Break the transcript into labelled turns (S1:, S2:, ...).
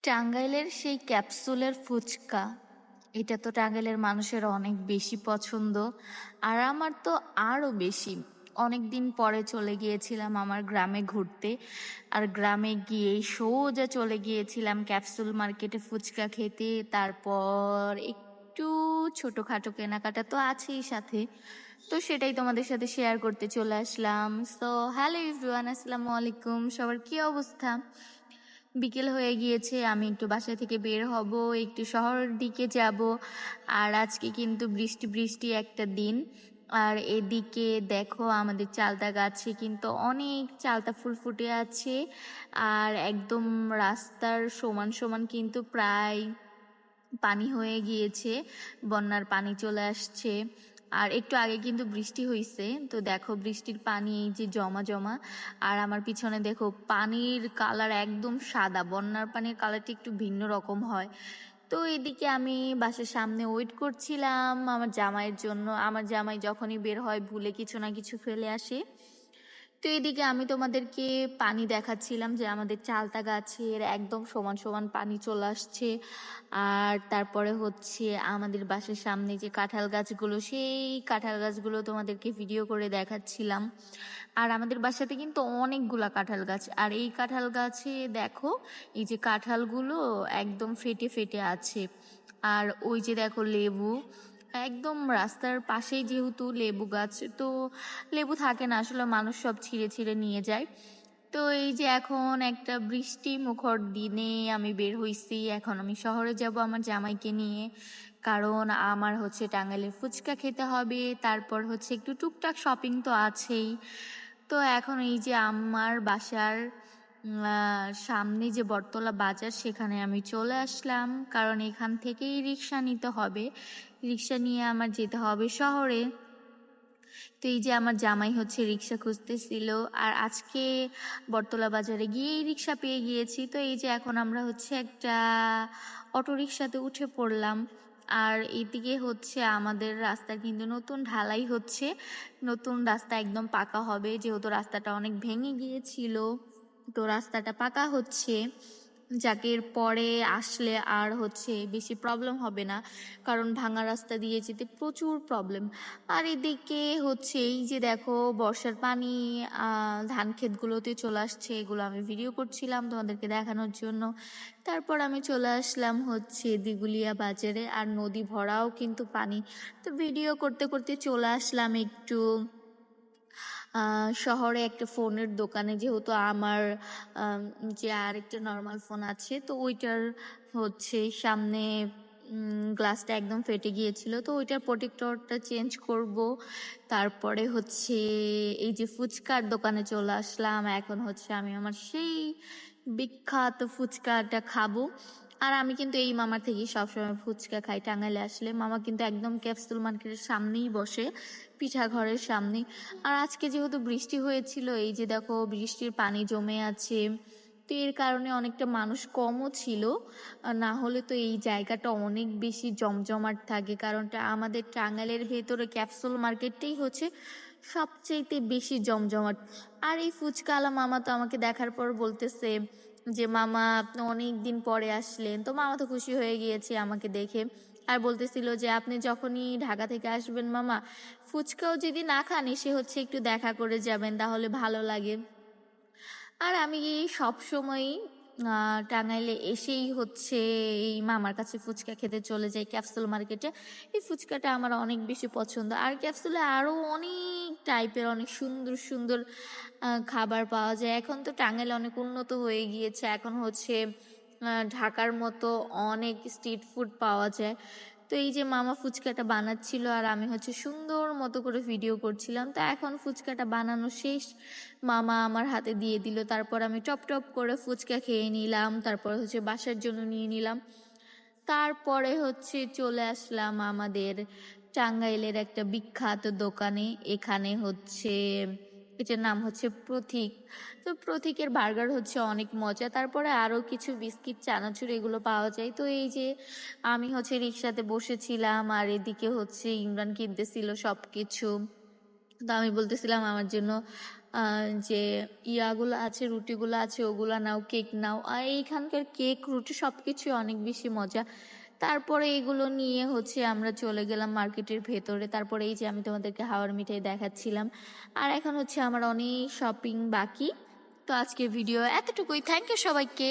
S1: টাঙ্গাইলের সেই ক্যাপসুলের ফুচকা, এটা তো টাঙ্গাইলের মানুষের অনেক বেশি পছন্দ। আর আমার তো আরো বেশি। অনেকদিন পরে চলে গিয়েছিলাম আমার গ্রামে ঘুরতে। আর গ্রামে গিয়ে সোজা চলে গিয়েছিলাম ক্যাপসুল মার্কেটে ফুচকা খেতে। তারপর একটু ছোটখাটো কেনাকাটা তো আছেই সাথে। তো সেটাই তোমাদের সাথে শেয়ার করতে চলে আসলাম। সো হ্যালো এভরিওয়ান, আসসালামু আলাইকুম। সবার কি অবস্থা? বিকেল হয়ে গিয়েছে, আমি একটু বাসা থেকে বের হব, একটু শহরের দিকে যাব। আর আজকে কিন্তু বৃষ্টি বৃষ্টি একটা দিন। আর এদিকে দেখো আমাদের চালতা গাছে কিন্তু অনেক চালতা ফুল ফুটে আছে। আর একদম রাস্তার সমান সমান কিন্তু প্রায় পানি হয়ে গিয়েছে, বন্যার পানি চলে আসছে। আর একটু আগে কিন্তু বৃষ্টি হয়েছে, তো দেখো বৃষ্টির পানি এই যে জমা জমা। আর আমার পিছনে দেখো পানির কালার একদম সাদা, বন্যার পানির কালারটা একটু ভিন্ন রকম হয়। তো এদিকে আমি বাসার সামনে ওয়েট করছিলাম আমার জামাইয়ের জন্য। আমার জামাই যখনই বের হয় ভুলে কিছু না কিছু ফেলে আসে। তো এদিকে আমি তোমাদেরকে পানি দেখাচ্ছিলাম যে আমাদের চালতা গাছের একদম সমান সমান পানি চলে আসছে। আর তারপরে হচ্ছে আমাদের বাসার সামনে যে কাঁঠাল গাছগুলো, সেই কাঁঠাল গাছগুলো তোমাদেরকে ভিডিও করে দেখাচ্ছিলাম। আর আমাদের বাসাতে কিন্তু অনেকগুলা কাঁঠাল গাছ, আর এই কাঁঠাল গাছে দেখো এই যে কাঁঠালগুলো একদম ফেটে ফেটে আছে। আর ওই যে দেখো লেবু, একদম রাস্তার পাশেই যেহেতু লেবু গাছ, তো লেবু থাকে না আসলে, মানুষ সব ছিঁড়ে ছিঁড়ে নিয়ে যায়। তো এই যে এখন একটা বৃষ্টি মুখর দিনে আমি বের হইছি, এখন আমি শহরে যাব আমার জামাইকে নিয়ে। কারণ আমার হচ্ছে টাঙ্গাইলের ফুচকা খেতে হবে, তারপর হচ্ছে একটু টুকটাক শপিং তো আছেই। তো এখন এই যে আমার বাসার সামনে যে বটতলা বাজার, সেখানে আমি চলে আসলাম, কারণ এখান থেকেই রিক্সা নিতে হবে। রিক্সা নিয়ে আমার যেতে হবে শহরে। তো এই যে আমার জামাই হচ্ছে রিক্সা খুঁজতেছিল, আর আজকে বটতলা বাজারে গিয়েই রিক্সা পেয়ে গিয়েছি। তো এই যে এখন আমরা হচ্ছে একটা অটো রিক্সাতে উঠে পড়লাম। আর এইদিকে হচ্ছে আমাদের রাস্তা কিন্তু নতুন ঢালাই হচ্ছে, নতুন রাস্তা একদম পাকা হবে, যেহেতু রাস্তাটা অনেক ভেঙে গিয়েছিল। তো রাস্তাটা পাকা হচ্ছে, যাকের পরে আসলে আর হচ্ছে বেশি প্রবলেম হবে না, কারণ ভাঙা রাস্তা দিয়ে যেতে প্রচুর প্রবলেম। আর এদিকে হচ্ছে এই যে দেখো বর্ষার পানি ধান ক্ষেতগুলোতে চলে আসছে, এগুলো আমি ভিডিও করছিলাম তোমাদেরকে দেখানোর জন্য। তারপর আমি চলে আসলাম হচ্ছে দিগুলিয়া বাজারে, আর নদী ভরাও কিন্তু পানি। তো ভিডিও করতে করতে চলে আসলাম একটু শহরে একটা ফোনের দোকানে, যেহেতু আমার যে আরেকটা নর্মাল ফোন আছে, তো ওইটার হচ্ছে সামনে গ্লাসটা একদম ফেটে গিয়েছিল, তো ওইটার প্রোটেক্টরটা চেঞ্জ করব। তারপরে হচ্ছে এই যে ফুচকার দোকানে চলে আসলাম, এখন হচ্ছে আমি আমার সেই বিখ্যাত ফুচকাটা খাবো। আর আমি কিন্তু এই মামার থেকেই সবসময় ফুচকা খাই টাঙ্গাইলে আসলে। মামা কিন্তু একদম ক্যাপসুল মার্কেটের সামনেই বসে, পিঠা ঘরের সামনে। আর আজকে যেহেতু বৃষ্টি হয়েছিল, এই যে দেখো বৃষ্টির পানি জমে আছে, তো এর কারণে অনেকটা মানুষ কমও ছিল। না হলে তো এই জায়গাটা অনেক বেশি জমজমাট থাকে, কারণটা আমাদের টাঙ্গাইলের ভেতরে ক্যাপসুল মার্কেটটাই হচ্ছে সবচেয়ে বেশি জমজমাট। আর এই ফুচকাওয়ালা মামা তো আমাকে দেখার পর বলতেছে যে মামা আপনি অনেক দিন পরে আসলেন। তো মামা তো খুশি হয়ে গিয়েছে আমাকে দেখে, আর বলতেছিল যে আপনি যখনই ঢাকা থেকে আসবেন মামা, ফুচকাও যদি না খান এসে হচ্ছে একটু দেখা করে যাবেন, তাহলে ভালো লাগে। আর আমি সব সময়ই টাঙ্গাইলে এসেই হচ্ছে এই মামার কাছে ফুচকা খেতে চলে যাই ক্যাপসুল মার্কেটে। এই ফুচকাটা আমার অনেক বেশি পছন্দ। আর ক্যাপসুলে আরো অনেক টাইপের অনেক সুন্দর সুন্দর খাবার পাওয়া যায়। এখন তো টাঙ্গাইলে অনেক উন্নত হয়ে গিয়েছে, এখন হচ্ছে ঢাকার মতো অনেক স্ট্রিট ফুড পাওয়া যায়। তো এই যে মামা ফুচকাটা বানাচ্ছিল, আর আমি হচ্ছে সুন্দর মতো করে ভিডিও করছিলাম। তো এখন ফুচকাটা বানানো শেষ, মামা আমার হাতে দিয়ে দিল। তারপর আমি টপ টপ করে ফুচকা খেয়ে নিলাম, তারপর হচ্ছে বাসার জন্য নিয়ে নিলাম। তারপরে হচ্ছে চলে আসলাম আমাদের টাঙ্গাইলের একটা বিখ্যাত দোকানে। এখানে হচ্ছে এটার নাম হচ্ছে প্রতীক। তো প্রতীকের বার্গার হচ্ছে অনেক মজা, তারপরে আরো কিছু বিস্কিট চানাচুর এগুলো পাওয়া যায়। তো এই যে আমি হচ্ছে রিক্সাতে বসেছিলাম, আর এদিকে হচ্ছে ইমরান কিনতেছিল সবকিছু। তো আমি বলতেছিলাম আমার জন্য যে ইয়াগুলো আছে, রুটিগুলো আছে, ওগুলো নাও, কেক নাও। আর এইখানকার কেক, রুটি সব কিছুই অনেক বেশি মজা। তারপরে এগুলো নিয়ে হচ্ছে আমরা চলে গেলাম মার্কেটের ভেতরে। তারপরে এই যে আমি তোমাদেরকে হাওয়ার মিঠাই দেখাচ্ছিলাম। আর এখন হচ্ছে আমার অনেক শপিং বাকি। তো আজকের ভিডিও এতটুকুই। থ্যাংক ইউ সবাইকে।